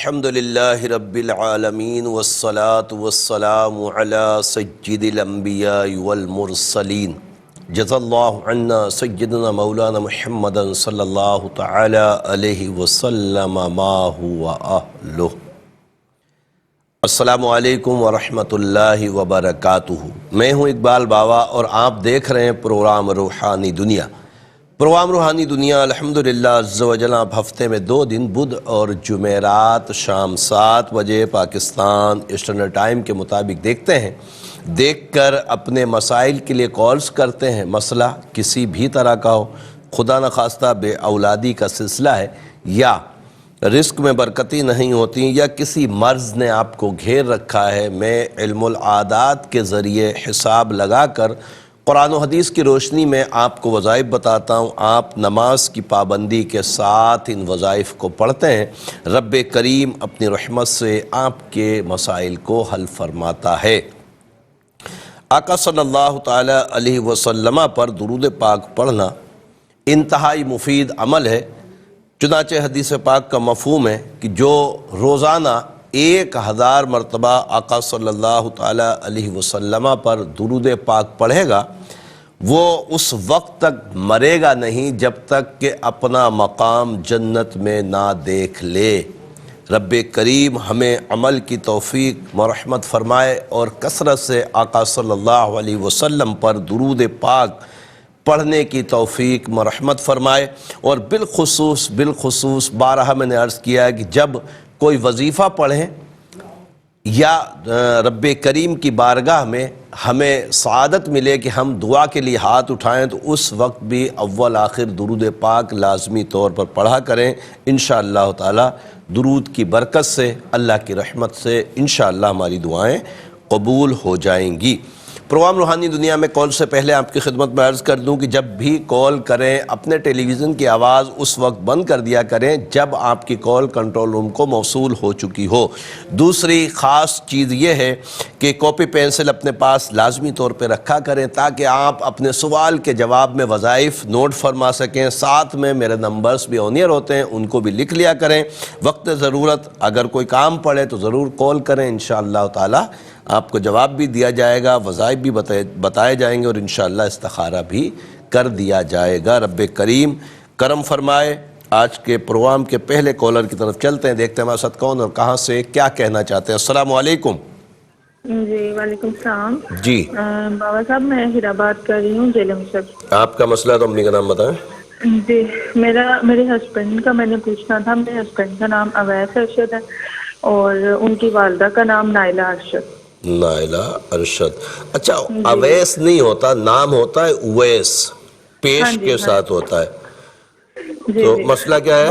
الحمدللہ رب العالمین والصلاة والسلام علی سید الانبیاء والمرسلین جزا اللہ عنا سیدنا مولانا محمد صلی اللہ تعالی علیہ وسلم ما هو اہلہ۔ السلام علیکم ورحمۃ اللہ وبرکاتہ۔ میں ہوں اقبال باوا اور آپ دیکھ رہے ہیں پروگرام روحانی دنیا۔ پروگرام روحانی دنیا الحمدللہ عز و جل آپ ہفتے میں 2 دن بدھ اور جمعرات شام 7 بجے پاکستان ایسٹرن ٹائم کے مطابق دیکھتے ہیں۔ دیکھ کر اپنے مسائل کے لیے کالز کرتے ہیں۔ مسئلہ کسی بھی طرح کا ہو، خدا نخواستہ بے اولادی کا سلسلہ ہے، یا رزق میں برکتی نہیں ہوتی، یا کسی مرض نے آپ کو گھیر رکھا ہے، میں علم العادات کے ذریعے حساب لگا کر قرآن و حدیث کی روشنی میں آپ کو وظائف بتاتا ہوں۔ آپ نماز کی پابندی کے ساتھ ان وظائف کو پڑھتے ہیں، رب کریم اپنی رحمت سے آپ کے مسائل کو حل فرماتا ہے۔ آقا صلی اللہ تعالی علیہ وسلم پر درود پاک پڑھنا انتہائی مفید عمل ہے، چنانچہ حدیث پاک کا مفہوم ہے کہ جو روزانہ 1000 مرتبہ آقا صلی اللہ تعالی علیہ وسلم پر درود پاک پڑھے گا، وہ اس وقت تک مرے گا نہیں جب تک کہ اپنا مقام جنت میں نہ دیکھ لے۔ رب کریم ہمیں عمل کی توفیق مرحمت فرمائے اور کثرت سے آقا صلی اللہ علیہ وسلم پر درود پاک پڑھنے کی توفیق مرحمت فرمائے۔ اور بالخصوص بارہا میں نے عرض کیا ہے کہ جب کوئی وظیفہ پڑھیں یا رب کریم کی بارگاہ میں ہمیں سعادت ملے کہ ہم دعا کے لیے ہاتھ اٹھائیں، تو اس وقت بھی اول آخر درود پاک لازمی طور پر پڑھا کریں۔ انشاءاللہ تعالی درود کی برکت سے، اللہ کی رحمت سے انشاءاللہ ہماری دعائیں قبول ہو جائیں گی۔ پروگرام روحانی دنیا میں کال سے پہلے آپ کی خدمت میں عرض کر دوں کہ جب بھی کال کریں اپنے ٹیلی ویژن کی آواز اس وقت بند کر دیا کریں جب آپ کی کال کنٹرول روم کو موصول ہو چکی ہو۔ دوسری خاص چیز یہ ہے کہ کاپی پینسل اپنے پاس لازمی طور پہ رکھا کریں تاکہ آپ اپنے سوال کے جواب میں وظائف نوٹ فرما سکیں۔ ساتھ میں میرے نمبرز بھی آن ایئر ہوتے ہیں، ان کو بھی لکھ لیا کریں۔ وقت ضرورت اگر کوئی کام پڑے تو ضرور کال کریں، انشاءاللہ تعالی آپ کو جواب بھی دیا جائے گا، وظائف بھی بتائے جائیں گے اور انشاءاللہ استخارہ بھی کر دیا جائے گا۔ رب کریم کرم فرمائے۔ آج کے پروگرام کے پہلے کالر کی طرف چلتے ہیں، دیکھتے ہیں ہمارے ساتھ کون اور کہاں سے کیا کہنا چاہتے ہیں۔ السلام علیکم۔ جی وعلیکم السلام۔ جی بابا صاحب میں ہیرا بات کر رہی ہوں جیلم سے۔ آپ کا مسئلہ تو امی کا نام بتائیں۔ جی میرے ہسبینڈ کا میں نے پوچھنا تھا۔ میرے ہسبینڈ کا نام اویس ارشد ہے اور ان کی والدہ کا نام نائلہ ارشد۔ نائلہ ارشد، اچھا اویس نہیں ہوتا، نام ہوتا ہے اویس، پیش کے ساتھ ہوتا ہے۔ تو مسئلہ کیا ہے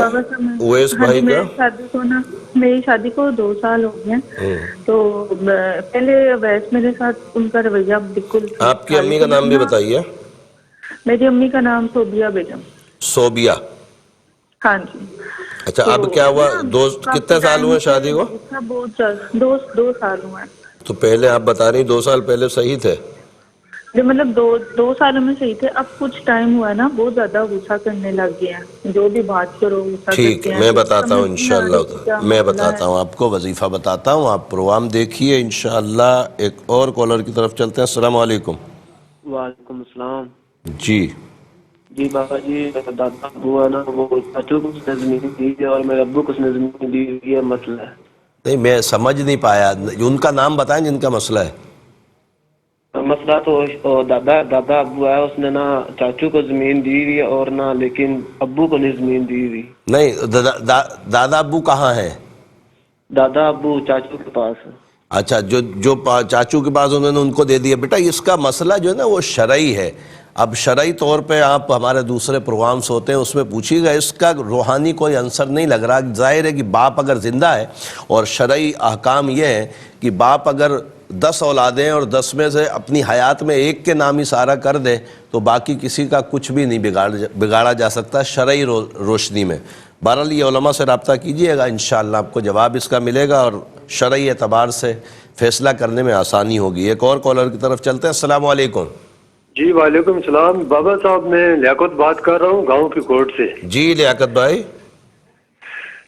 اویس بھائی کا؟ میری شادی کو 2 سال ہو گئے، تو پہلے اویس میرے ساتھ ان کا رویہ بالکل۔ آپ کی امی کا نام بھی بتائیے۔ میری امی کا نام صوبیہ بیگم۔ صوبیہ، ہاں جی۔ اچھا اب کیا ہوا؟ کتنے سال ہوئے شادی کو؟ بہت 2 سال ہوئے ہیں۔ تو پہلے آپ بتا رہی 2 سال پہلے صحیح تھے؟ جو مطلب 2 سالوں میں صحیح تھے، اب کچھ ٹائم ہوا ہے نا، بہت زیادہ غصہ کرنے لگ گئے ہیں، جو بھی بات کرو غصہ کرتے ہیں۔ ٹھیک ہے، میں بتاتا ہوں انشاءاللہ، میں بتاتا ہوں آپ کو، وظیفہ بتاتا ہوں، آپ پروگرام دیکھیے انشاءاللہ۔ ایک اور کالر کی طرف چلتے ہیں۔ السلام علیکم۔ وعلیکم السلام۔ جی بابا جی، دادا ابو ہے نا، وہ چاچو کو اس نے زمین دی ہے اور میرے ابو کو اس نے زمین دی ہوئی ہے، مسئلہ ہے۔ نہیں میں سمجھ نہیں پایا، ان کا نام بتائیں جن کا مسئلہ ہے۔ مسئلہ تو دادا ابو ہے، اس نے نا چاچو کو زمین دی ہوئی ہے اور نہ لیکن ابو کو نہیں زمین دی ہوئی۔ نہیں دادا ابو کہاں ہیں؟ دادا ابو چاچو کے پاس۔ اچھا، جو چاچو کے پاس انہوں نے ان کو دے دیا۔ بیٹا اس کا مسئلہ جو ہے نا وہ شرعی ہے۔ اب شرعی طور پہ آپ ہمارے دوسرے پروگرامز ہوتے ہیں اس میں پوچھیے گا، اس کا روحانی کوئی عنصر نہیں لگ رہا۔ ظاہر ہے کہ باپ اگر زندہ ہے، اور شرعی احکام یہ ہے کہ باپ اگر 10 اولادیں اور 10 میں سے اپنی حیات میں ایک کے نام ہی سارا کر دے تو باقی کسی کا کچھ بھی نہیں بگاڑا جا سکتا شرعی روشنی میں۔ بہرحال یہ علماء سے رابطہ کیجئے گا، انشاءاللہ آپ کو جواب اس کا ملے گا اور شرعی اعتبار سے فیصلہ کرنے میں آسانی ہوگی۔ ایک اور کالر کی طرف چلتے ہیں۔ السلام علیکم۔ جی وعلیکم السلام۔ بابا صاحب میں لیاقت بات کر رہا ہوں گاؤں کی کوٹ سے۔ جی لیاقت بھائی۔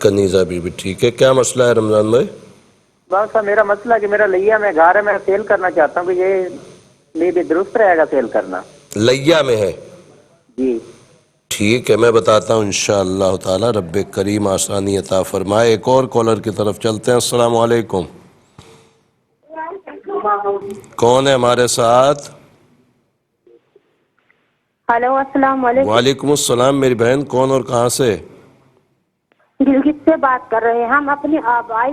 کنیزہ بیوی، ٹھیک ہے. کیا مسئلہ ہے رمضان بھائی؟ بس صاحب میرا مسئلہ کہ میرا لیا میں گھر ہے، میں سیل کرنا چاہتا ہوں کہ یہ میرے بھی درست رہے گا سیل کرنا؟ لیا میں ہے؟ جی ٹھیک ہے، میں بتاتا ہوں انشاءاللہ تعالی. رب کریم آسانی عطا فرمائے. ایک اور کالر کی طرف چلتے ہیں. السلام علیکم. کون ہے ہمارے ساتھ؟ ہلو السلام علیکم. وعلیکم السلام میری بہن. کون اور کہاں سے؟ گلگت سے بات کر رہے ہیں ہم اپنی آبائی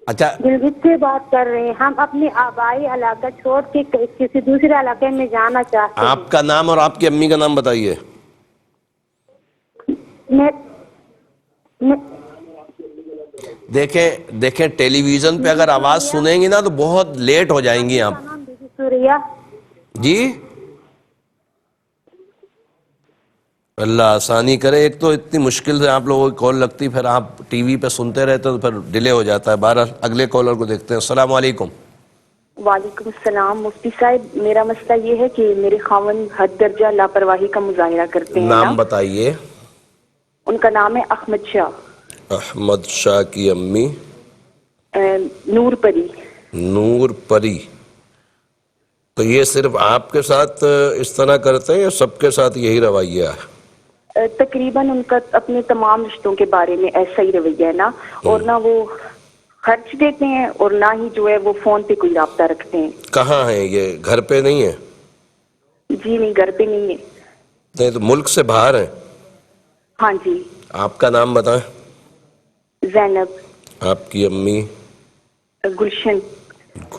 اچھا، گلگت سے بات کر رہے ہیں ہم اپنی آبائی علاقہ چھوڑ کے کسی دوسرے علاقے میں جانا چاہتے ہیں. آپ کا نام اور آپ کی امی کا نام بتائیے. دیکھیں ٹیلی ویژن پہ اگر آواز سنیں گی نا تو بہت لیٹ ہو جائیں گی آپ. سوریا. جی اللہ آسانی کرے. ایک تو اتنی مشکل سے آپ لوگوں کی کال لگتی، پھر آپ ٹی وی پہ سنتے رہتے تو پھر ڈیلے ہو جاتا ہے. بہرحال اگلے کالر کو دیکھتے ہیں. السلام علیکم. وعلیکم السلام. مفتی صاحب میرا مسئلہ یہ ہے کہ میرے خاوند حد درجہ لاپرواہی کا مظاہرہ کرتے ہیں. نام بتائیے. ان کا نام ہے احمد شاہ. احمد شاہ کی امی؟ نور پری. نور پری. تو یہ صرف آپ کے ساتھ اس طرح کرتے ہیں یا سب کے ساتھ یہی رویہ ہے؟ تقریباً ان کا اپنے تمام رشتوں کے بارے میں ایسا ہی رویہ ہے نا. اور نہ وہ خرچ دیتے ہیں اور نہ ہی جو ہے وہ فون پہ کوئی رابطہ رکھتے ہیں. کہاں ہیں یہ؟ گھر پہ نہیں ہے؟ جی نہیں، گھر پہ نہیں ہے. نہیں تو ملک سے باہر ہیں؟ ہاں جی. آپ کا نام بتائیں. زینب. آپ کی امی؟ گلشن.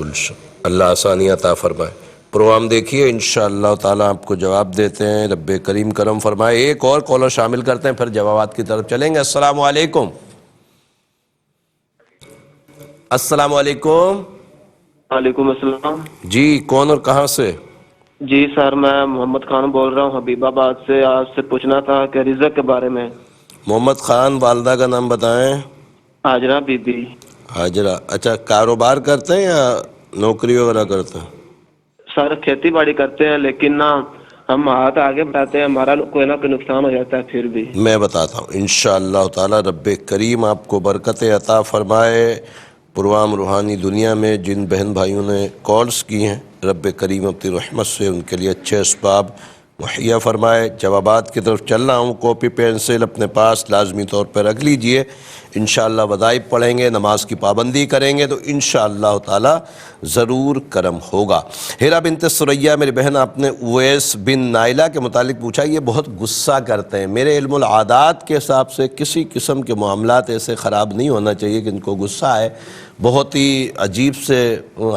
گلشن. اللہ آسانی عطا فرمائے. پروگرام دیکھیے انشاءاللہ تعالی آپ کو جواب دیتے ہیں. رب کریم کرم فرمائے. ایک اور کالر شامل کرتے ہیں پھر جوابات کی طرف چلیں گے. السلام علیکم. السلام علیکم. وعلیکم السلام. جی کون اور کہاں سے؟ جی سر میں محمد خان بول رہا ہوں حبیب آباد سے. آپ سے پوچھنا تھا کہ رزق کے بارے میں. محمد خان. والدہ کا نام بتائیں. ہاجرہ بی بی. ہاجرہ. اچھا کاروبار کرتے ہیں یا نوکری وغیرہ کرتے ہیں؟ سر کھیتی باڑی کرتے ہیں لیکن نا ہم ہاتھ آگے بڑھاتے ہیں، ہمارا کوئی نہ کوئی نقصان ہو جاتا ہے پھر بھی. میں بتاتا ہوں انشاءاللہ تعالی. رب کریم آپ کو برکت عطا فرمائے. پروگرام روحانی دنیا میں جن بہن بھائیوں نے کالز کی ہیں رب کریم اپنی رحمت سے ان کے لیے اچھے اسباب مہیا فرمائے. جوابات کی طرف چل رہا ہوں. کاپی پینسل اپنے پاس لازمی طور پر رکھ لیجئے. انشاءاللہ وظائف پڑھیں گے، نماز کی پابندی کریں گے تو انشاءاللہ تعالی ضرور کرم ہوگا. ہیرا بنت سریہ میری بہن، آپ نے اویس بن نائلہ کے متعلق پوچھا. یہ بہت غصہ کرتے ہیں. میرے علم العادات کے حساب سے کسی قسم کے معاملات ایسے خراب نہیں ہونا چاہیے کہ ان کو غصہ ہے. بہت ہی عجیب سے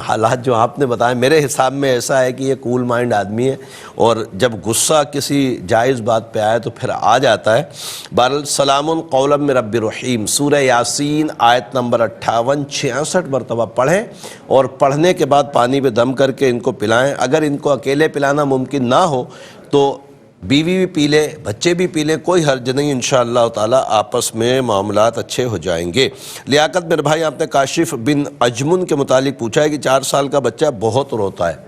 حالات جو آپ نے بتائے. میرے حساب میں ایسا ہے کہ یہ کول مائنڈ آدمی ہے اور جب غصہ کسی جائز بات پہ آئے تو پھر آ جاتا ہے. بہرحال سلام قولا من رب رحیم سورہ یاسین آیت نمبر 58 66 مرتبہ پڑھیں اور پڑھنے کے بعد پانی پہ دم کر کے ان کو پلائیں. اگر ان کو اکیلے پلانا ممکن نہ ہو تو بیوی بھی پی لے، بچے بھی پی لیں، کوئی حرج نہیں. انشاءاللہ تعالی آپس میں معاملات اچھے ہو جائیں گے. لیاقت میرے بھائی، آپ نے کاشف بن اجمن کے متعلق پوچھا ہے کہ 4 سال کا بچہ بہت روتا ہے.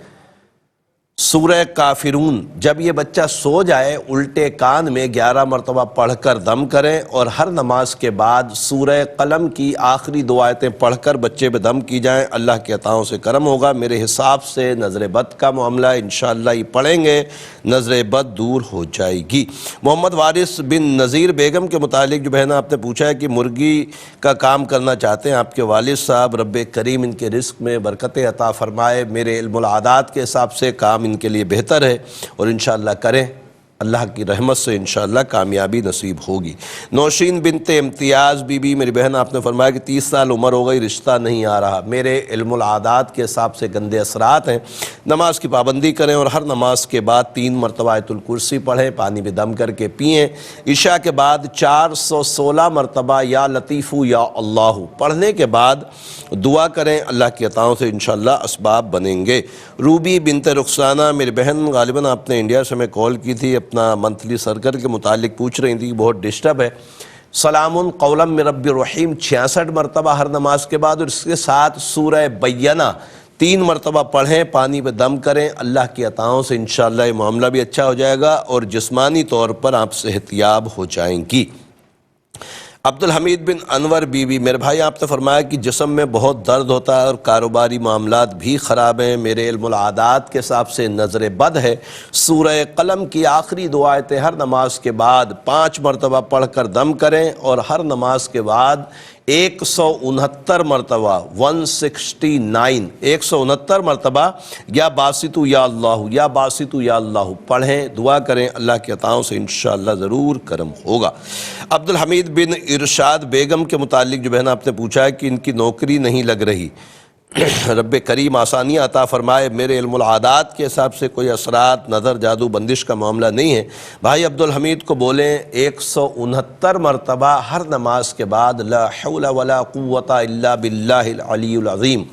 سورہ کافرون جب یہ بچہ سو جائے الٹے کان میں 11 مرتبہ پڑھ کر دم کریں اور ہر نماز کے بعد سورہ قلم کی آخری 2 آیتیں پڑھ کر بچے پہ دم کی جائیں. اللہ کے عطاؤں سے کرم ہوگا. میرے حساب سے نظر بد کا معاملہ انشاءاللہ یہ پڑھیں گے نظر بد دور ہو جائے گی. محمد وارث بن نذیر بیگم کے متعلق جو بہن آپ نے پوچھا ہے کہ مرغی کا کام کرنا چاہتے ہیں آپ کے والد صاحب. رب کریم ان کے رزق میں برکت عطا فرمائے. میرے علم العادات کے حساب سے کام ان کے لیے بہتر ہے اور انشاءاللہ کریں. اللہ کی رحمت سے انشاءاللہ کامیابی نصیب ہوگی. نوشین بنت امتیاز بی بی میری بہن، آپ نے فرمایا کہ 30 سال عمر ہو گئی، رشتہ نہیں آ رہا. میرے علم العادات کے حساب سے گندے اثرات ہیں. نماز کی پابندی کریں اور ہر نماز کے بعد 3 مرتبہ آیت الکرسی پڑھیں، پانی میں دم کر کے پئیں. عشاء کے بعد 416 مرتبہ یا لطیف یا اللہ پڑھنے کے بعد دعا کریں. اللہ کی عطاؤں سے انشاءاللہ اسباب بنیں گے. روبی بنت رخسانہ میری بہن، غالباً آپ نے انڈیا سے میں کال کی تھی، اپنا منتھلی سرکل کے متعلق پوچھ رہی تھی. بہت ڈسٹرب ہے. سلام قولا من رب رحیم 66 مرتبہ ہر نماز کے بعد اور اس کے ساتھ سورہ بینہ 3 مرتبہ پڑھیں، پانی پہ دم کریں. اللہ کی عطاؤں سے انشاءاللہ یہ معاملہ بھی اچھا ہو جائے گا اور جسمانی طور پر آپ صحت یاب ہو جائیں گی. عبدالحمید بن انور بیوی، میرے بھائی آپ نے فرمایا کہ جسم میں بہت درد ہوتا ہے اور کاروباری معاملات بھی خراب ہیں، میرے علم العادات کے حساب سے نظر بد ہے، سورہ قلم کی آخری دو آیتیں ہر نماز کے بعد 5 مرتبہ پڑھ کر دم کریں اور ہر نماز کے بعد 169 مرتبہ 169 مرتبہ یا باسطو یا اللہ یا باسطو یا اللہ پڑھیں، دعا کریں، اللہ کی عطاؤں سے انشاءاللہ ضرور کرم ہوگا۔ عبدالحمید بن ارشاد بیگم کے متعلق جو بہن آپ نے پوچھا ہے کہ ان کی نوکری نہیں لگ رہی، رب کریم آسانیاں عطا فرمائے، میرے علم العادات کے حساب سے کوئی اثرات، نظر، جادو، بندش کا معاملہ نہیں ہے۔ بھائی عبدالحمید کو بولیں 169 مرتبہ ہر نماز کے بعد لا حول ولا قوت الا باللہ العلی العظیم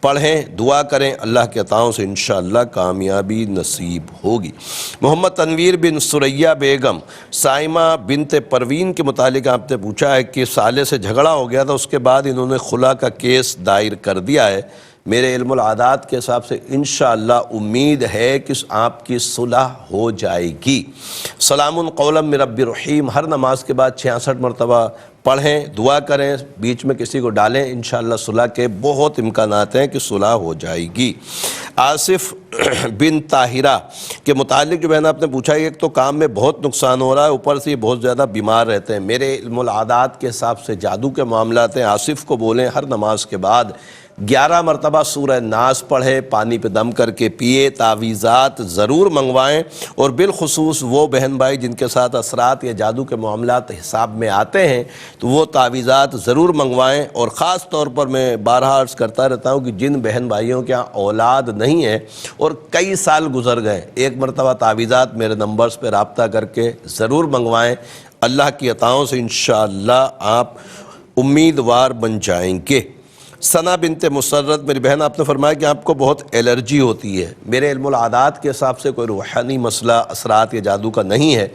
پڑھیں، دعا کریں، اللہ کے عطاؤں سے انشاءاللہ کامیابی نصیب ہوگی۔ محمد تنویر بن سریہ بیگم، سائمہ بنت پروین کے متعلق آپ نے پوچھا ہے کہ سالے سے جھگڑا ہو گیا تھا، اس کے بعد انہوں نے خلا کا کیس دائر کر دیا ہے، میرے علم العادات کے حساب سے انشاءاللہ امید ہے کہ آپ کی صلح ہو جائے گی۔ سلام قولا من رب رحیم ہر نماز کے بعد 66 مرتبہ پڑھیں، دعا کریں، بیچ میں کسی کو ڈالیں، انشاءاللہ صلح کے بہت امکانات ہیں کہ صلح ہو جائے گی۔ آصف بن طاہرہ کے متعلق جو بہن آپ نے پوچھا ہے، ایک تو کام میں بہت نقصان ہو رہا ہے، اوپر سے یہ بہت زیادہ بیمار رہتے ہیں، میرے علم العادات کے حساب سے جادو کے معاملات ہیں۔ آصف کو بولیں ہر نماز کے بعد 11 مرتبہ سورہ ناس پڑھے، پانی پہ دم کر کے پیے، تعویذات ضرور منگوائیں، اور بالخصوص وہ بہن بھائی جن کے ساتھ اثرات یا جادو کے معاملات حساب میں آتے ہیں تو وہ تعویذات ضرور منگوائیں، اور خاص طور پر میں بارہا عرض کرتا رہتا ہوں کہ جن بہن بھائیوں کے ہاں اولاد نہیں ہے اور کئی سال گزر گئے، ایک مرتبہ تعویذات میرے نمبرز پہ رابطہ کر کے ضرور منگوائیں، اللہ کی عطاؤں سے انشاءاللہ آپ امیدوار بن جائیں گے۔ ثنا بنت مسرت، میری بہن آپ نے فرمایا کہ آپ کو بہت الرجی ہوتی ہے، میرے علم العادات کے حساب سے کوئی روحانی مسئلہ اثرات یا جادو کا نہیں ہے،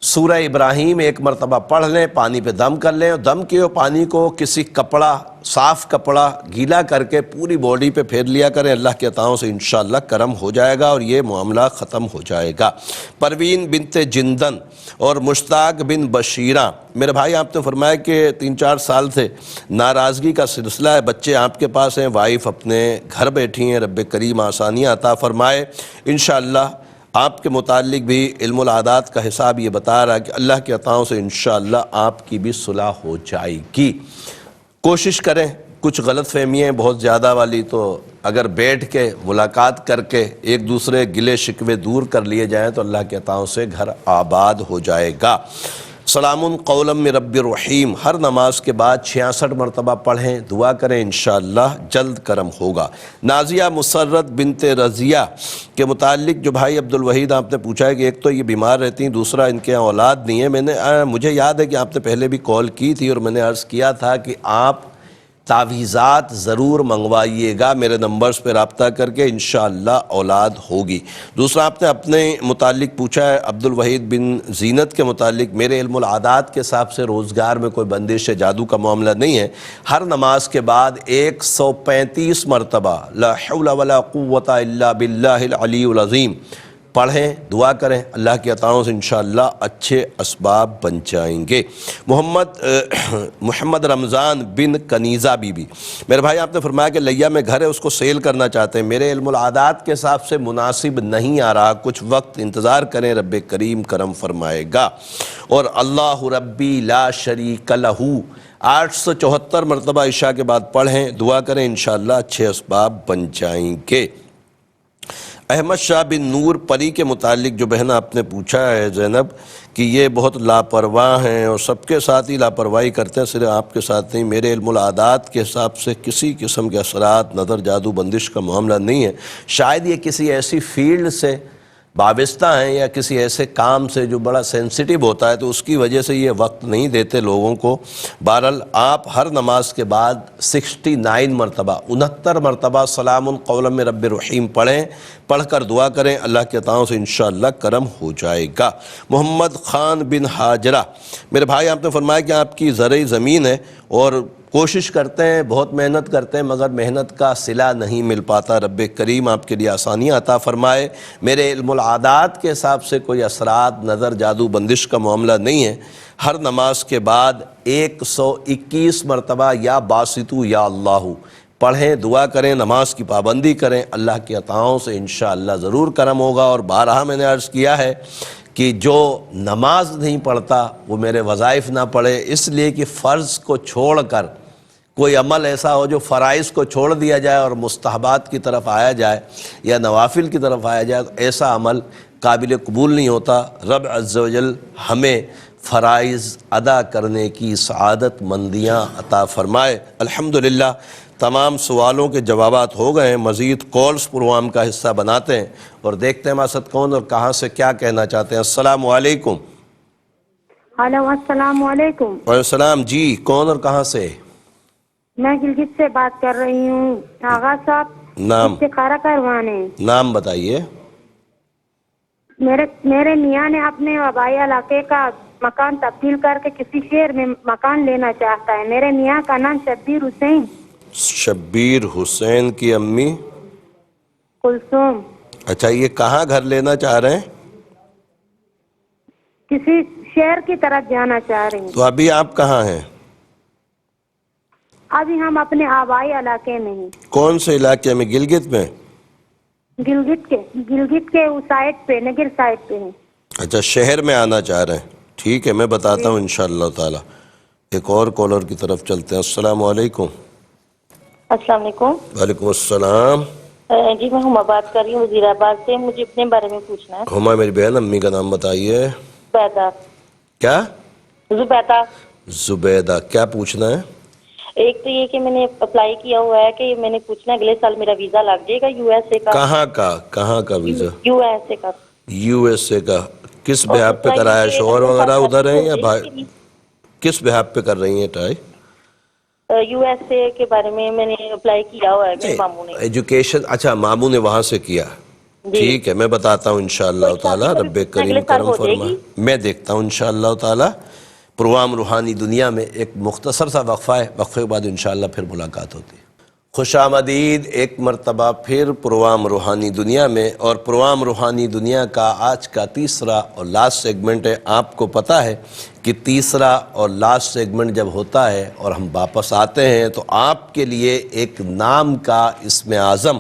سورہ ابراہیم 1 مرتبہ پڑھ لیں، پانی پہ دم کر لیں، اور دم کے پانی کو کسی کپڑا، صاف کپڑا گیلا کر کے پوری باڈی پہ پھیر لیا کریں، اللہ کے عطاؤں سے انشاءاللہ کرم ہو جائے گا اور یہ معاملہ ختم ہو جائے گا۔ پروین بنت جندن اور مشتاق بن بشیرہ، میرے بھائی آپ نے فرمایا کہ 3-4 سال سے ناراضگی کا سلسلہ ہے، بچے آپ کے پاس ہیں، وائف اپنے گھر بیٹھی ہیں، رب کریم آسانیاں عطا فرمائے، انشاءاللہ آپ کے متعلق بھی علم العادات کا حساب یہ بتا رہا ہے کہ اللہ کے عطاؤں سے انشاءاللہ آپ کی بھی صلح ہو جائے گی۔ کوشش کریں، کچھ غلط فہمیاں بہت زیادہ والی، تو اگر بیٹھ کے ملاقات کر کے ایک دوسرے گلے شکوے دور کر لیے جائیں تو اللہ کے عطاؤں سے گھر آباد ہو جائے گا۔ سلام قولا من رب رحیم ہر نماز کے بعد 66 مرتبہ پڑھیں، دعا کریں، انشاءاللہ جلد کرم ہوگا۔ نازیہ مسرت بنت رضیہ کے متعلق جو بھائی عبدالوحید آپ نے پوچھا ہے کہ ایک تو یہ بیمار رہتی ہیں، دوسرا ان کے اولاد نہیں ہے، مجھے یاد ہے کہ آپ نے پہلے بھی کال کی تھی اور میں نے عرض کیا تھا کہ آپ تعویذات ضرور منگوائیے گا، میرے نمبرز پہ رابطہ کر کے انشاءاللہ اولاد ہوگی۔ دوسرا آپ نے اپنے متعلق پوچھا ہے عبدالوحید بن زینت کے متعلق، میرے علم العادات کے حساب سے روزگار میں کوئی بندش جادو کا معاملہ نہیں ہے، ہر نماز کے بعد 135 مرتبہ لا حول ولا قوت الا باللہ العلی العظیم پڑھیں، دعا کریں، اللہ کی عطاؤں سے انشاءاللہ اچھے اسباب بن جائیں گے۔ محمد رمضان بن کنیزہ بی بی، میرے بھائی آپ نے فرمایا کہ لیا میں گھر ہے، اس کو سیل کرنا چاہتے ہیں، میرے علم العادات کے حساب سے مناسب نہیں آ رہا، کچھ وقت انتظار کریں، رب کریم کرم فرمائے گا۔ اور اللہ ربی لا شریک لہ 874 مرتبہ عشاء کے بعد پڑھیں، دعا کریں، انشاءاللہ اچھے اسباب بن جائیں گے۔ احمد شاہ بن نور پری کے متعلق جو بہن آپ نے پوچھا ہے زینب کہ یہ بہت لاپرواہ ہیں اور سب کے ساتھ ہی لاپرواہی کرتے ہیں، صرف آپ کے ساتھ نہیں، میرے علم العادات کے حساب سے کسی قسم کے اثرات، نظر، جادو، بندش کا معاملہ نہیں ہے، شاید یہ کسی ایسی فیلڈ سے وابستہ ہیں یا کسی ایسے کام سے جو بڑا سینسٹیو ہوتا ہے تو اس کی وجہ سے یہ وقت نہیں دیتے لوگوں کو۔ بہرحال آپ ہر نماز کے بعد 69 مرتبہ 69 مرتبہ سلام قولا من رب رحیم پڑھ کر دعا کریں، اللہ کے عطاؤں سے انشاءاللہ کرم ہو جائے گا۔ محمد خان بن حاجرہ، میرے بھائی آپ نے فرمایا کہ آپ کی زرعی زمین ہے اور کوشش کرتے ہیں, بہت محنت کرتے ہیں, مگر محنت کا صلہ نہیں مل پاتا. رب کریم آپ کے لیے آسانیاں عطا فرمائے. میرے علم العادات کے حساب سے کوئی اثرات, نظر, جادو, بندش کا معاملہ نہیں ہے. ہر نماز کے بعد 121 مرتبہ یا باسطو یا اللہ پڑھیں, دعا کریں, نماز کی پابندی کریں. اللہ کی عطاؤں سے انشاءاللہ ضرور کرم ہوگا. اور بارہا میں نے عرض کیا ہے کہ جو نماز نہیں پڑھتا وہ میرے وظائف نہ پڑھے, اس لیے کہ فرض کو چھوڑ کر کوئی عمل ایسا ہو جو فرائض کو چھوڑ دیا جائے اور مستحبات کی طرف آیا جائے یا نوافل کی طرف آیا جائے, تو ایسا عمل قابل قبول نہیں ہوتا. رب عز و جل ہمیں فرائض ادا کرنے کی سعادت مندیاں عطا فرمائے. الحمدللہ تمام سوالوں کے جوابات ہو گئے ہیں. مزید کالز پروگرام کا حصہ بناتے ہیں اور دیکھتے ہیں ہمارے ساتھ کون اور کہاں سے کیا کہنا چاہتے ہیں. السلام علیکم. ہلو السلام علیکم. وعلیکم السلام. جی کون اور کہاں سے؟ میں گلگت سے بات کر رہی ہوں. آغا صاحب نام استخارہ کروانے. نام بتائیے. میرے میاں نے اپنے وبائی علاقے کا مکان تبدیل کر کے کسی شہر میں مکان لینا چاہتا ہے. میرے میاں کا نام شبیر حسین. شبیر حسین کی امی کلثوم. اچھا, یہ کہاں گھر لینا چاہ رہے ہیں؟ کسی شہر کی طرف جانا چاہ رہی ہیں. تو ابھی آپ کہاں ہیں؟ ابھی ہم اپنے آبائی علاقے میں ہیں. کون سے علاقے میں؟ گلگت میں؟ گلگت کے اس سائڈ پہ, نگر سائڈ پہ ہیں. اچھا, شہر میں آنا چاہ رہے ہیں. ٹھیک ہے, میں بتاتا ہوں انشاءاللہ تعالی. ایک اور کالر کی طرف چلتے ہیں. السلام علیکم. السلام علیکم. وعلیکم السلام. جی میں ہما بات کر رہی ہوں وزیر آباد سے. مجھے اپنے بارے میں پوچھنا ہے. ہما میری بہن, امی کا نام بتائیے. زبیدہ. کیا؟ زبیدہ. زبیدہ. کیا پوچھنا ہے؟ ایک تو یہ کہ میں نے اپلائی کیا ہوا ہے کہ میں نے پوچھنا ہے اگلے سال میرا ویزا لگ جائے گا یو ایس اے کا. کہاں کا ویزا؟ یو ایس اے کا. یو ایس اے کا. کس بحاف پہ کرایا؟ شوہر وغیرہ ادھر ہیں یا بھائی؟ کس بحاف پہ کر رہی ہیں ٹرائی؟ یو ایس اے کے بارے میں میں نے اپلائی کیا ہوا ہے میرے ماموں نے. ایجوکیشن. اچھا, ماموں نے وہاں سے کیا. ٹھیک ہے, میں بتاتا ہوں انشاءاللہ تعالی. رب کریم کرم فرمائے. میں دیکھتا ہوں انشاءاللہ تعالی. پروگرام روحانی دنیا میں ایک مختصر سا وقفہ ہے, وقفے کے بعد انشاءاللہ پھر ملاقات ہوتی ہے. خوش آمدید ایک مرتبہ پھر پروگرام روحانی دنیا میں. اور پروگرام روحانی دنیا کا آج کا تیسرا اور لاسٹ سیگمنٹ ہے. آپ کو پتہ ہے کہ تیسرا اور لاسٹ سیگمنٹ جب ہوتا ہے اور ہم واپس آتے ہیں تو آپ کے لیے ایک نام کا اسم اعظم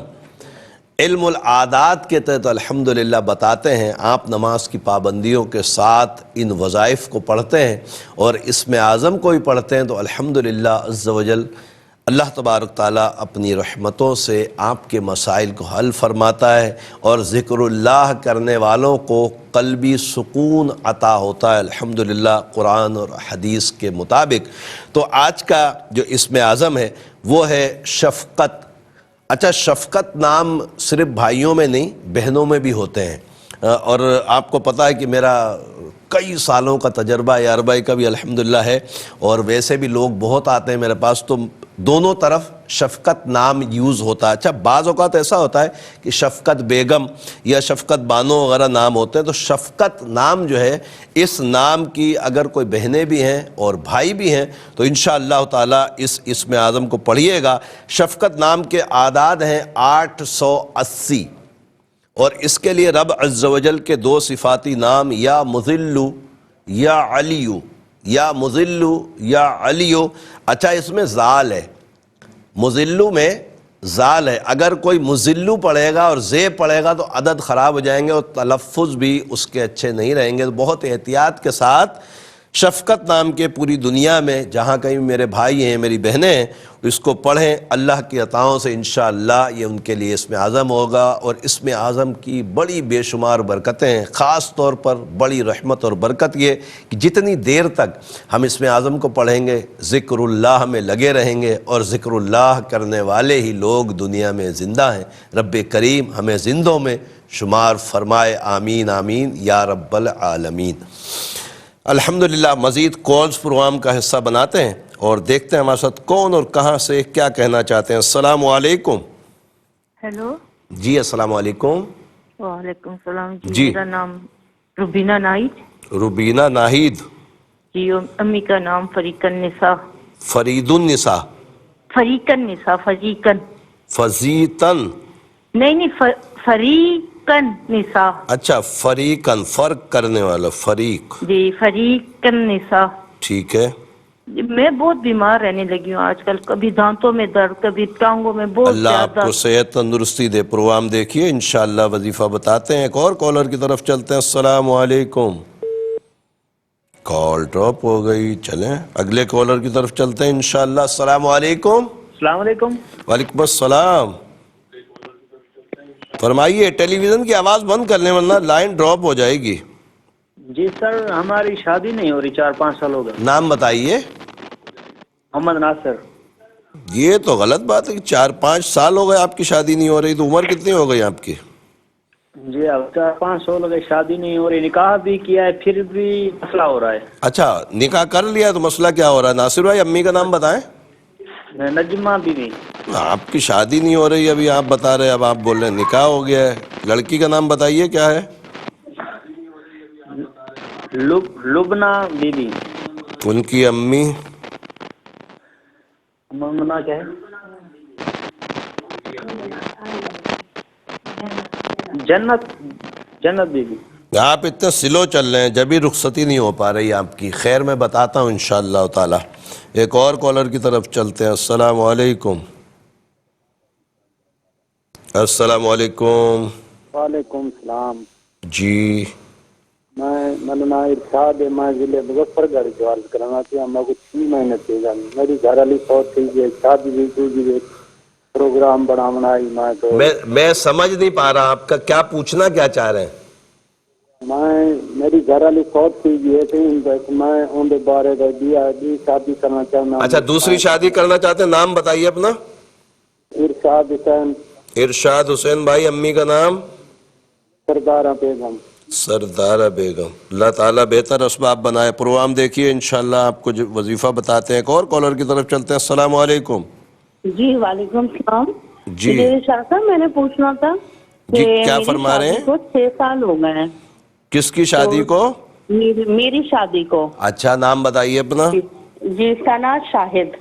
علم العادات کے تحت الحمدللہ بتاتے ہیں. آپ نماز کی پابندیوں کے ساتھ ان وظائف کو پڑھتے ہیں اور اسم اعظم کو بھی پڑھتے ہیں تو الحمدللہ عز و جل اللہ تبارک تعالیٰ اپنی رحمتوں سے آپ کے مسائل کو حل فرماتا ہے اور ذکر اللہ کرنے والوں کو قلبی سکون عطا ہوتا ہے الحمدللہ قرآن اور حدیث کے مطابق. تو آج کا جو اسم اعظم ہے وہ ہے شفقت. اچھا, شفقت نام صرف بھائیوں میں نہیں بہنوں میں بھی ہوتے ہیں. اور آپ کو پتہ ہے کہ میرا کئی سالوں کا تجربہ عربائی کا بھی الحمدللہ ہے اور ویسے بھی لوگ بہت آتے ہیں میرے پاس تو دونوں طرف شفقت نام یوز ہوتا ہے. اچھا, بعض اوقات ایسا ہوتا ہے کہ شفقت بیگم یا شفقت بانو وغیرہ نام ہوتے ہیں. تو شفقت نام جو ہے, اس نام کی اگر کوئی بہنیں بھی ہیں اور بھائی بھی ہیں تو انشاءاللہ تعالی اس اسم اعظم کو پڑھیے گا. شفقت نام کے اعداد ہیں 880 اور اس کے لیے رب عز و جل کے دو صفاتی نام یا مذلو یا علیو, یا مذلو یا علیو. اچھا, اس میں زال ہے, مذلو میں زال ہے. اگر کوئی مذلو پڑھے گا اور زے پڑھے گا تو عدد خراب ہو جائیں گے اور تلفظ بھی اس کے اچھے نہیں رہیں گے. تو بہت احتیاط کے ساتھ شفقت نام کے پوری دنیا میں جہاں کہیں میرے بھائی ہیں میری بہنیں ہیں اس کو پڑھیں. اللہ کی عطاؤں سے انشاءاللہ یہ ان کے لیے اسم اعظم ہوگا. اور اسم اعظم کی بڑی بے شمار برکتیں ہیں, خاص طور پر بڑی رحمت اور برکت یہ کہ جتنی دیر تک ہم اسم اعظم کو پڑھیں گے ذکر اللہ میں لگے رہیں گے اور ذکر اللہ کرنے والے ہی لوگ دنیا میں زندہ ہیں. رب کریم ہمیں زندوں میں شمار فرمائے. آمین آمین یا رب العالمین. الحمدللہ مزید کالز پروگرام کا حصہ بناتے ہیں اور دیکھتے ہیں ہمارے ساتھ کون اور کہاں سے کیا کہنا چاہتے ہیں. السلام علیکم. ہیلو. جی السلام علیکم. وعلیکم السلام. جی میرا نام روبینہ ناہید. روبینہ ناہید. جی, امی کا نام فریق النساء. فرید النساء، فریقن نساء، فریقن فزیتن، نہیں فریقن نساء، اچھا فریقن، فرق کرنے والا، فریق، جی فریقن نساء۔ ٹھیک ہے۔ میں بہت بیمار رہنے لگی ہوں آج کل، کبھی دانتوں میں درد، کبھی ٹانگوں میں، بہت اللہ آپ زیادہ۔ کو صحت تندرستی دے۔ پروگرام دیکھیے انشاءاللہ وظیفہ بتاتے ہیں۔ ایک اور کالر کی طرف چلتے ہیں۔ السلام علیکم۔ کال ڈراپ ہو گئی، چلیں اگلے کالر کی طرف چلتے ہیں انشاءاللہ۔ السلام علیکم۔ السلام علیکم۔ وعلیکم السلام، فرمائیے۔ ٹیلی ویژن کی آواز بند کر لیں ورنہ لائن ڈراپ ہو جائے گی۔ جی سر، ہماری شادی نہیں ہو رہی، 4-5 سال ہو گئے۔ نام بتائیے۔ محمد ناصر۔ یہ تو غلط بات ہے کہ 4-5 سال ہو گئے آپ کی شادی نہیں ہو رہی، تو عمر کتنی ہو گئی آپ کی؟ جی اب 4-5 سال ہو گئے، شادی نہیں ہو رہی، نکاح بھی کیا ہے پھر بھی مسئلہ ہو رہا ہے۔ اچھا نکاح کر لیا تو مسئلہ کیا ہو رہا ہے؟ ناصر بھائی امی کا نام بتائیں۔ نجمہ بیوی۔ آپ کی شادی نہیں ہو رہی، ابھی آپ بتا رہے، اب آپ بول رہے ہیں نکاح ہو گیا ہے۔ لڑکی کا نام بتائیے کیا ہے؟ لبنہ بیوی۔ ان کی امی؟ ممنا کیا ہے؟ جنت بیوی۔ آپ اتنے سلو چل رہے ہیں، جبھی رخصتی نہیں ہو پا رہی آپ کی۔ خیر میں بتاتا ہوں انشاءاللہ تعالی۔ ایک اور کالر کی طرف چلتے ہیں۔ السلام علیکم۔ السلام علیکم۔ وعلیکم السلام۔ جی میں مولانا ارشاد، میں ضلع مظفر گڑھ جو عرض کرانا چاہیے، میں کو 6 مہینے تھے گا، میری گھر والی فوت تھی گئی، شادی بھی کی گئی، پروگرام بڑا بنائی، میں تو میں سمجھ نہیں پا رہا آپ کا کیا پوچھنا کیا چاہ رہے ہیں؟ میری گھر والی فوت تھی گئی، میں ان کے بارے میں شادی کرنا چاہنا۔ اچھا دوسری شادی کرنا چاہتے ہیں، نام بتائیے اپنا۔ ارشاد حسین۔ ارشاد حسین بھائی، امی کا نام؟ سردارہ بیگم۔ سردارہ بیگم۔ اللہ تعالیٰ بہتر اسباب بنائے۔ پروگرام دیکھیے انشاءاللہ آپ کو وظیفہ بتاتے ہیں۔ ایک اور کالر کی طرف چلتے ہیں۔ السلام علیکم۔ جی وعلیکم السلام۔ جی شاہ صاحب میں نے پوچھنا تھا جی کیا فرما رہے ہیں؟ 6 سال ہو گئے ہیں۔ کس کی شادی کو؟ میری شادی کو۔ اچھا نام بتائیے اپنا۔ جی ثنا شاہد۔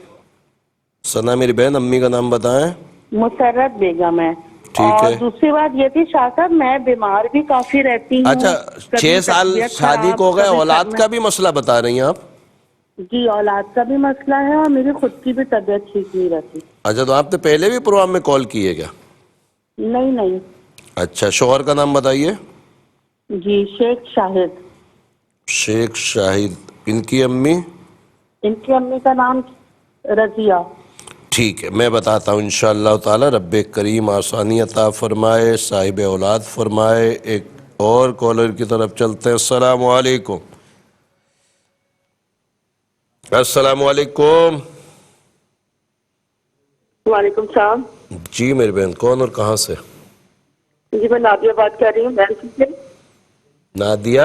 ثنا میری بہن، امی کا نام بتائیں۔ مسرت بیگم ہے۔ ٹھیک اور ہے۔ دوسری بات یہ تھی شاہ صاحب، میں بیمار بھی کافی رہتی ہوں۔ اچھا 6 سال شادی کو ہو گئے، اولاد کا بھی مسئلہ بتا رہی ہیں آپ؟ جی اولاد کا بھی مسئلہ ہے اور میری خود کی بھی طبیعت ٹھیک نہیں رہتی۔ اچھا تو آپ نے پہلے بھی پروگرام میں کال کی ہے کیا؟ نہیں۔ اچھا شوہر کا نام بتائیے۔ جی شیخ شاہد۔ شیخ شاہد۔ ان کی امی؟ ان کی امی کا نام رضیہ۔ ٹھیک ہے میں بتاتا ہوں انشاءاللہ تعالی۔ رب کریم آسانی عطا فرمائے، صاحب اولاد فرمائے۔ ایک اور کالر کی طرف چلتے ہیں۔ السلام علیکم۔ السلام علیکم۔ وعلیکم السلام۔ جی میری بہن، کون اور کہاں سے؟ جی میں نادیہ بات کر رہی ہوں میلسی سے۔ نادیہ؟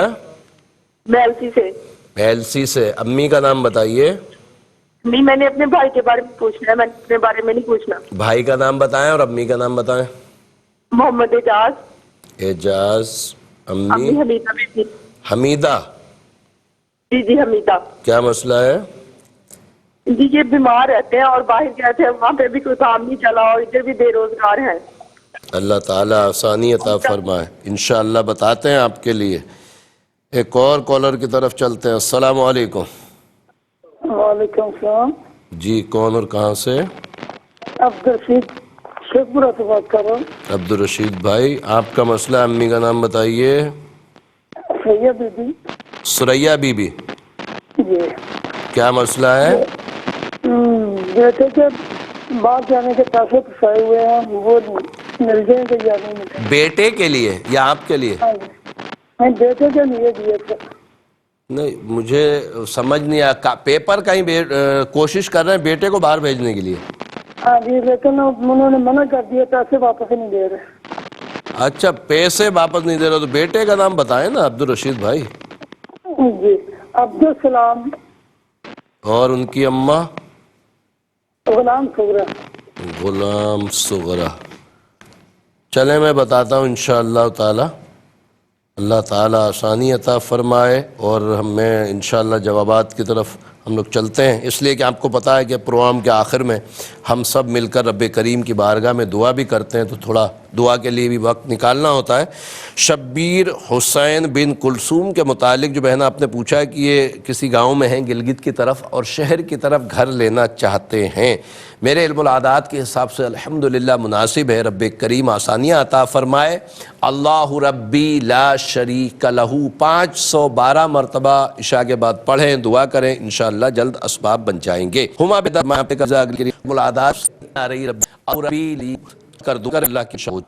میلسی سے۔ میلسی سے۔ امی کا نام بتائیے۔ نہیں میں نے اپنے بھائی کے بارے میں پوچھنا ہے، میں نے اپنے بارے میں نہیں پوچھنا۔ بھائی کا نام بتائیں اور امی کا نام بتائیں۔ محمد اعجاز۔ اعجاز۔ امی؟ حمیدہ بیٹی۔ حمیدہ؟ جی حمیدہ۔ کیا مسئلہ ہے؟ جی یہ بیمار رہتے ہیں اور باہر گئے تھے، وہاں پہ بھی کوئی کام نہیں چلا اور ادھر بھی بے روزگار ہیں۔ اللہ تعالیٰ آسانی عطا فرمائے، انشاءاللہ بتاتے ہیں آپ کے لیے۔ ایک اور کالر کی طرف چلتے ہیں۔ السلام علیکم۔ وعلیکم السلام۔ جی کون اور کہاں سے؟ عبدالرشید شیخ پورہ سے بات کر رہا ہوں۔ عبدالرشید بھائی، آپ کا مسئلہ امی کا نام بتائیے۔ سیہ بی بی۔ سریا بی بی۔ جی کیا مسئلہ ہے؟ بیٹے کے باہر جانے کے پیسے پھنسائے ہوئے ہیں، وہ مل جائیں گے یا نہیں ملیں؟ بیٹے کے لیے یا آپ کے لیے؟ نہیں بیٹے کے لیے دیے تھے۔ نہیں مجھے سمجھ نہیں آیا، پیپر کہیں کوشش کر رہے ہیں بیٹے کو باہر بھیجنے کے لیے؟ ہاں جی لیکن انہوں نے منع کر دیا، پیسے واپس نہیں دے رہے۔ اچھا پیسے واپس نہیں دے رہے، تو بیٹے کا نام بتائیں نا عبدالرشید بھائی۔ جی عبدالسلام۔ اور ان کی اماں؟ غلام صغرا۔ غلام صغرا۔ چلیں میں بتاتا ہوں انشاءاللہ تعالی۔ اللہ تعالی آسانی عطا فرمائے اور ہمیں انشاءاللہ جوابات کی طرف ہم لوگ چلتے ہیں، اس لیے کہ آپ کو پتہ ہے کہ پروگرام کے آخر میں ہم سب مل کر رب کریم کی بارگاہ میں دعا بھی کرتے ہیں، تو تھوڑا دعا کے لیے بھی وقت نکالنا ہوتا ہے۔ شبیر حسین بن کلثوم کے متعلق جو بہن آپ نے پوچھا ہے کہ یہ کسی گاؤں میں ہیں گلگت کی طرف اور شہر کی طرف گھر لینا چاہتے ہیں، میرے علم العادات کے حساب سے الحمدللہ مناسب ہے، رب کریم آسانیاں عطا فرمائے۔ اللہ ربی لا شریک لہ 512 مرتبہ عشاء کے بعد پڑھیں، دعا کریں، انشاءاللہ جلد اسباب بن جائیں گے۔ ہما بے درما پہ قضا علم العادات آ رہی ربی لی کر دو کر اللہ کی شہود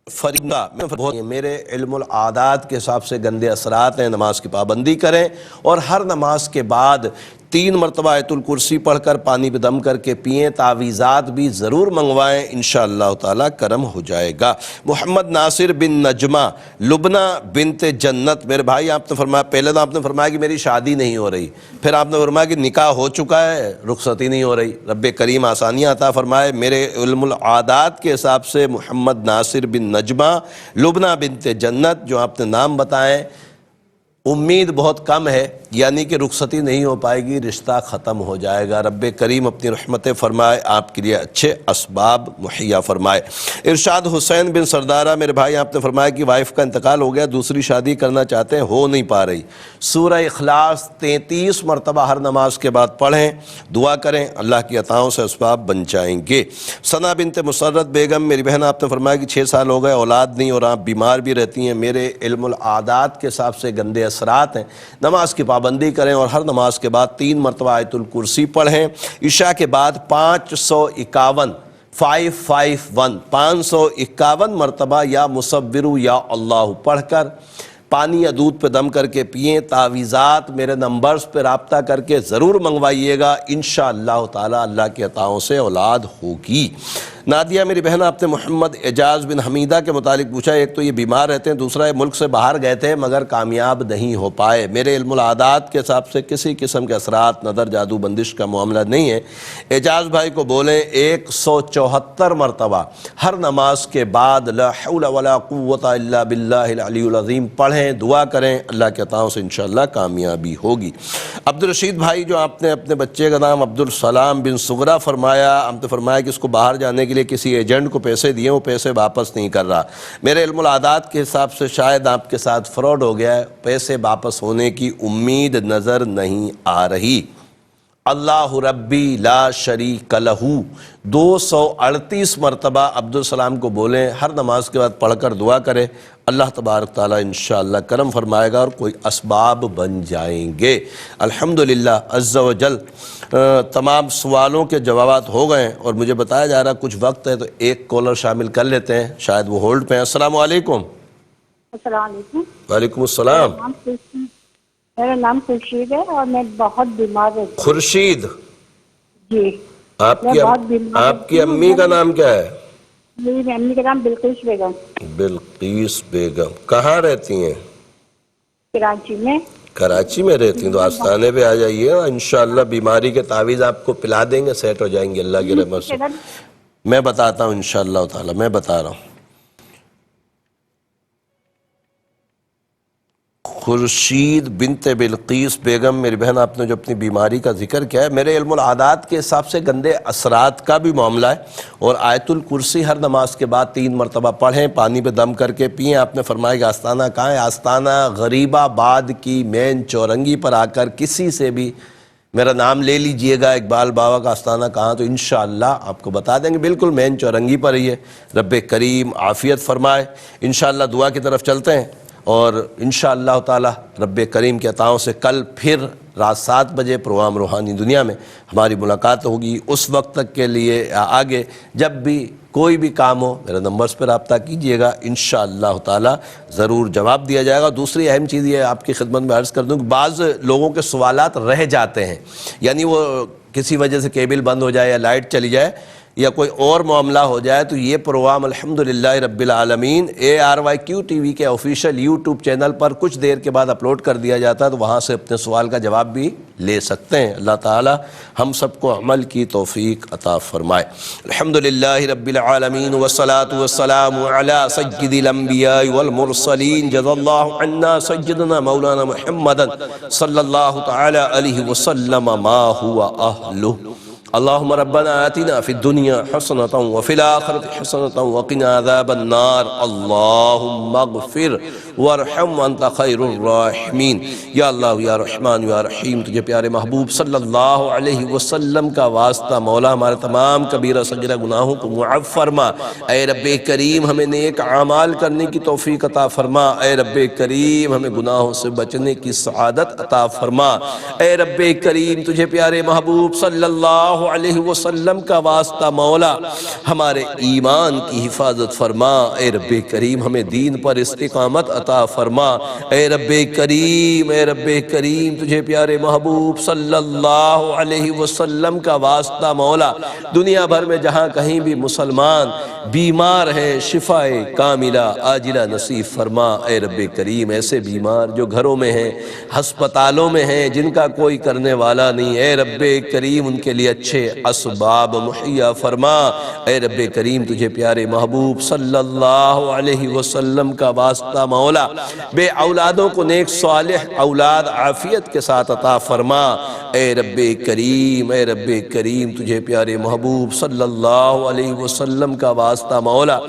فریضہ میں میرے علم العادات کے حساب سے گندے اثرات ہیں، نماز کی پابندی کریں اور ہر نماز کے بعد 3 مرتبہ آیت الکرسی پڑھ کر پانی پہ دم کر کے پئیں، تعویذات بھی ضرور منگوائیں، انشاءاللہ تعالیٰ کرم ہو جائے گا۔ محمد ناصر بن نجمہ لبنہ بنت جنت، میرے بھائی آپ نے فرمایا، پہلے تو آپ نے فرمایا کہ میری شادی نہیں ہو رہی، پھر آپ نے فرمایا کہ نکاح ہو چکا ہے، رخصتی نہیں ہو رہی، رب کریم آسانیاں عطا فرمائے۔ میرے علم العادات کے حساب سے محمد ناصر بن نجمہ لبنہ بنت جنت جو آپ نے نام بتائیں، امید بہت کم ہے، یعنی کہ رخصتی نہیں ہو پائے گی، رشتہ ختم ہو جائے گا، رب کریم اپنی رحمتیں فرمائے، آپ کے لیے اچھے اسباب مہیا فرمائے۔ ارشاد حسین بن سردارہ، میرے بھائی آپ نے فرمایا کہ وائف کا انتقال ہو گیا، دوسری شادی کرنا چاہتے ہیں، ہو نہیں پا رہی، سورہ اخلاص 33 مرتبہ ہر نماز کے بعد پڑھیں، دعا کریں، اللہ کی عطاؤں سے اسباب بن جائیں گے۔ ثنا بنت مسرت بیگم، میری بہن آپ نے فرمایا کہ 6 سال ہو گئے اولاد نہیں اور آپ بیمار بھی رہتی ہیں، میرے علم العادات کے حساب سے گندے اثرات ہیں، نماز کی پابندی کریں اور ہر نماز کے بعد 3 مرتبہ آیت الکرسی پڑھیں، عشاء کے بعد 551 مرتبہ یا مصورو یا اللہ پڑھ کر پانی یا دودھ پہ دم کر کے پئیں، تعویذات میرے نمبرز پہ رابطہ کر کے ضرور منگوائیے گا، انشاءاللہ تعالی اللہ کی عطاؤں سے اولاد ہوگی۔ نادیہ میری بہن آپ نے محمد اعجاز بن حمیدہ کے متعلق پوچھا، ایک تو یہ بیمار رہتے ہیں، دوسرا یہ ملک سے باہر گئے تھے مگر کامیاب نہیں ہو پائے، میرے علم العادات کے حساب سے کسی قسم کے اثرات نظر جادو بندش کا معاملہ نہیں ہے۔ اعجاز بھائی کو بولیں 174 مرتبہ ہر نماز کے بعد لا حول ولا قوت الا باللہ العلی العظیم پڑھیں، دعا کریں، اللہ کے عطاؤں سے انشاءاللہ کامیابی ہوگی۔ عبدالرشید بھائی جو آپ نے اپنے بچے کا نام عبدالسلام بن سغرا فرمایا، ہم نے فرمایا کہ اس کو باہر جانے کے لیے کسی ایجنٹ کو پیسے دیے، وہ پیسے واپس نہیں کر رہا، میرے علم العادات کے حساب سے شاید آپ کے ساتھ فراڈ ہو گیا ہے، پیسے واپس ہونے کی امید نظر نہیں آ رہی۔ اللہ ربی لا شریک لہ 238 مرتبہ عبدالسلام کو بولیں، ہر نماز کے بعد پڑھ کر دعا کریں، اللہ تبارک تعالیٰ انشاءاللہ کرم فرمائے گا اور کوئی اسباب بن جائیں گے۔ الحمدللہ عز و جل تمام سوالوں کے جوابات ہو گئے ہیں اور مجھے بتایا جا رہا کچھ وقت ہے تو ایک کالر شامل کر لیتے ہیں، شاید وہ ہولڈ پہ ہیں۔ السلام علیکم۔ السلام علیکم۔ وعلیکم السلام۔ میرا نام خورشید ہے اور میں بہت بیمار رہتی ہوں۔ خورشید جی، آپ کی امی کا نام کیا ہے؟ میری امی کا نام بلقیس بیگم۔ بلقیس بیگم کہاں رہتی ہیں؟ کراچی میں۔ کراچی میں رہتی ہیں تو آستانے پہ آ جائیے، انشاءاللہ بیماری کے تعویذ آپ کو پلا دیں گے، سیٹ ہو جائیں گے اللہ کی رحمت سے۔ میں بتاتا ہوں انشاءاللہ تعالی، میں بتا رہا ہوں۔ خورشید بنت بلقیس بیگم، میری بہن آپ نے جو اپنی بیماری کا ذکر کیا ہے، میرے علم العادات کے حساب سے گندے اثرات کا بھی معاملہ ہے اور آیت الکرسی ہر نماز کے بعد 3 مرتبہ پڑھیں، پانی پہ دم کر کے پئیں۔ آپ نے فرمایا کہ آستانہ کہاں ہے؟ آستانہ غریب آباد کی مین چورنگی پر آ کر کسی سے بھی میرا نام لے لیجئے گا، اقبال بابا کا آستانہ کہاں، تو انشاءاللہ آپ کو بتا دیں گے، بالکل مین چورنگی پر ہی ہے، رب کریم عافیت فرمائے۔ انشاءاللہ دعا کی طرف چلتے ہیں اور انشاءاللہ تعالی رب کریم کے عطاؤں سے کل پھر رات 7 بجے پروگرام روحانی دنیا میں ہماری ملاقات ہوگی۔ اس وقت تک کے لیے آگے جب بھی کوئی بھی کام ہو میرے نمبرز پر رابطہ کیجئے گا، انشاءاللہ تعالی ضرور جواب دیا جائے گا۔ دوسری اہم چیز یہ آپ کی خدمت میں عرض کر دوں کہ بعض لوگوں کے سوالات رہ جاتے ہیں، یعنی وہ کسی وجہ سے کیبل بند ہو جائے یا لائٹ چلی جائے، یا کوئی اور معاملہ ہو جائے تو یہ پروگرام الحمدللہ رب العالمین ARYQ TV کے آفیشیل یوٹیوب چینل پر کچھ دیر کے بعد اپلوڈ کر دیا جاتا ہے، تو وہاں سے اپنے سوال کا جواب بھی لے سکتے ہیں۔ اللہ تعالی ہم سب کو عمل کی توفیق عطا فرمائے۔ الحمدللہ رب العالمین والصلاة والسلام علی سید الانبیاء والمرسلین، جزا اللہ عنا سیدنا مولانا محمد صلی اللہ تعالی علیہ وسلم ما هو اہلہ۔ اللہم ربنا آتنا فی الدنیا حسنة وفی الآخرة حسنة وقنا عذاب النار، اللہم اغفر وارحم وانت خیر الراحمین۔ یا اللہ یا رحمان یا رحیم، تجھے پیارے محبوب صلی اللہ علیہ وسلم کا واسطہ مولا ہمارے تمام کبیرہ صغیرہ گناہوں کو معاف فرما۔ اے رب کریم ہمیں نیک اعمال کرنے کی توفیق عطا فرما۔ اے رب کریم ہمیں گناہوں سے بچنے کی سعادت عطا فرما۔ اے رب کریم تجھے پیارے محبوب صلی اللہ علیہ وسلم کا واسطہ مولا ہمارے ایمان کی حفاظت فرما۔ اے رب کریم ہمیں دین پر استقامت عطا فرما۔ اے رب کریم، اے رب کریم تجھے پیارے محبوب صلی اللہ علیہ وسلم کا واسطہ مولا دنیا بھر میں جہاں کہیں بھی مسلمان بیمار ہیں، شفاء کاملہ عاجلہ نصیب فرما۔ اے رب کریم ایسے بیمار جو گھروں میں ہیں، ہسپتالوں میں ہیں، جن کا کوئی کرنے والا نہیں، اے رب کریم ان کے لیے اچھے اسباب مہیا فرما۔ اے رب کریم تجھے پیارے محبوب صلی اللہ علیہ وسلم کا واسطہ مولا بے اولادوں کو نیک صالح اولاد عافیت کے ساتھ عطا فرما۔ اے رب کریم، اے رب کریم تجھے پیارے محبوب صلی اللہ علیہ وسلم کا واسطہ مولا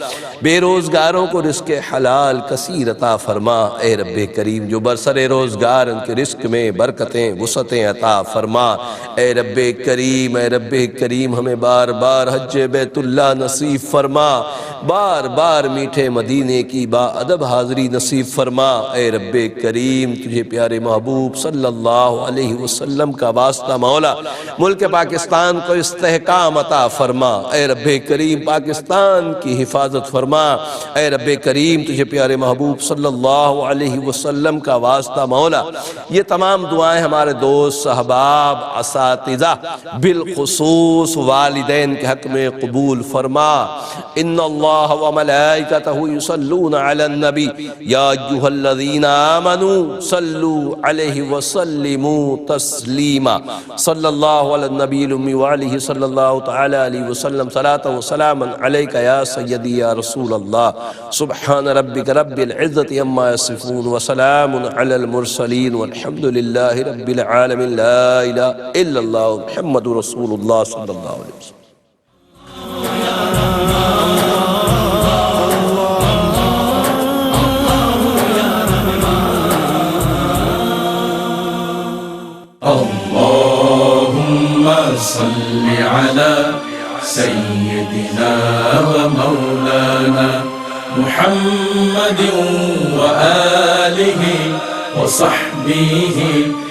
بے روزگاروں کو رزق حلال کثیر عطا فرما۔ اے رب کریم جو برسر روزگار ان کے رزق میں برکتیں وسعتیں عطا فرما۔ اے رب کریم، اے رب کریم ہمیں بار بار حج بیت اللہ نصیب فرما، بار بار میٹھے مدینے کی با ادب حاضری نصیب فرما۔ اے رب کریم تجھے پیارے محبوب صلی اللہ علیہ وسلم کا واسطہ مولا ملک پاکستان کو استحکام عطا فرما۔ اے رب کریم پاکستان کی حفاظت فرما۔ اے رب کریم تجھے پیارے محبوب صلی اللہ علیہ وسلم کا واسطہ مولا یہ تمام دعائیں ہمارے دوست، احباب، اساتذہ، بالخصوص والدین کے حق میں قبول فرما۔ ان اللہ وملائکتہ یصلون علی النبی یا ایھا الذین آمنوا صلوا علیہ وسلموا تسلیما۔ صلی اللہ علی النبی الامی وعلیہ صلی اللہ تعالی علیہ وسلم صلاۃ و سلاما علیک یا سیدی یا رسول اللہ۔ سبحان ربک رب العزت عما یصفون وسلام علی المرسلین والحمد للہ رب العالمین۔ لا الہ الا اللہ محمد رسول اللہ صلی اللہ علیہ وسلم۔ اللهم صل على سيدنا ومولانا محمد وآله وصحبه